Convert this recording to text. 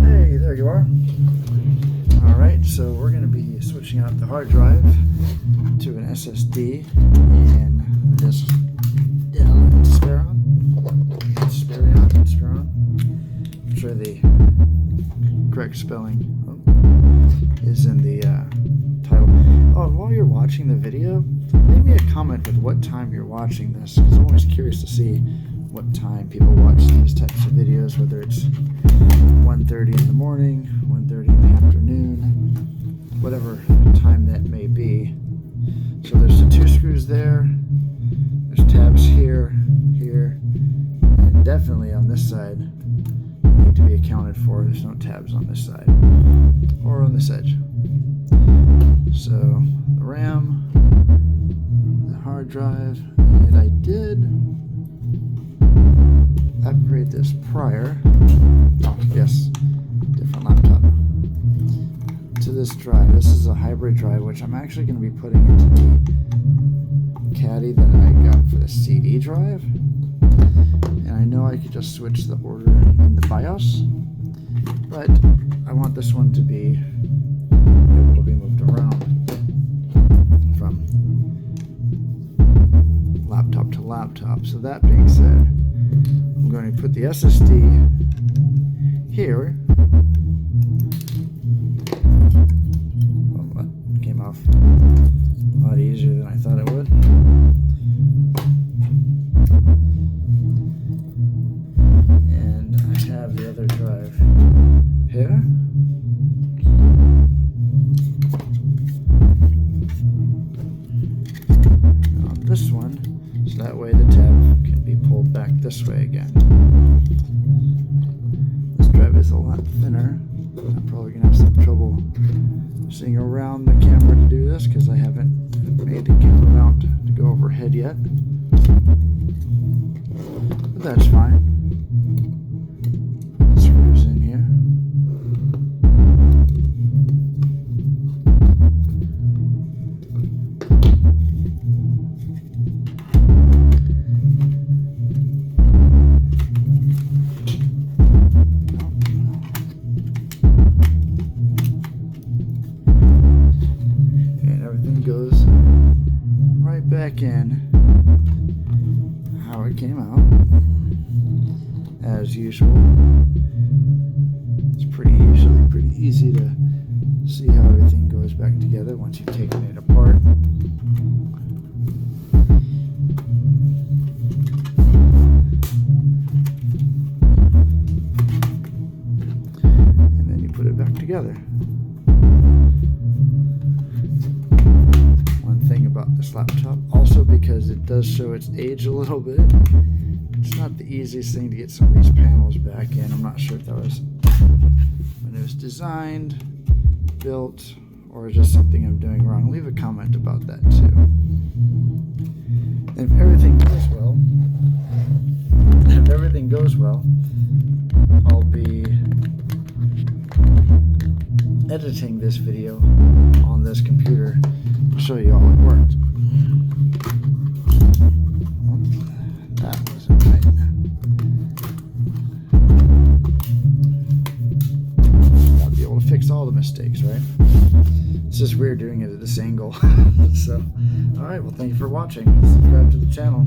Hey, there you are. Alright, so we're going to be switching out the hard drive to an SSD in this Dell Inspiron. I'm sure the correct spelling is in the title. Oh, and while you're watching the video, leave me a comment with what time you're watching this, because I'm always curious to see what time people watch these types of videos, whether it's 1:30 in the morning, 1:30 in the afternoon, whatever time that may be. So there's the 2 screws there, there's tabs here, here, and definitely on this side need to be accounted for. There's no tabs on this side or on this edge. So the RAM, the hard drive, and I did upgrade this prior. Oh, yes, different laptop. To this drive. This is a hybrid drive, which I'm actually going to be putting into the caddy that I got for the CD drive. And I know I could just switch the order in the BIOS, but I want this one to be able to be moved around from laptop to laptop. So that being said, I'm going to put the SSD here. Well, that came off a lot easier than I thought it would. And I have the other drive here. On this one, so that way the tab can be pulled back this way again. This drive is a lot thinner. I'm probably going to have some trouble seeing around the camera to do this because I haven't made the camera mount to go overhead yet. But that's fine. Screws in here. Goes right back in how it came out, as usual. It's pretty easy to see how everything goes back together once you've taken it apart. And then you put it back together. About this laptop, also because it does show its age a little bit, it's not the easiest thing to get some of these panels back in. I'm not sure if that was when it was designed, built, or just something I'm doing wrong. Leave a comment about that too. And if everything goes well, I'll be editing this video on this computer. Show you how it worked. That wasn't right. I'll be able to fix all the mistakes, right? It's just weird doing it at this angle. So, alright, well, thank you for watching. Subscribe to the channel.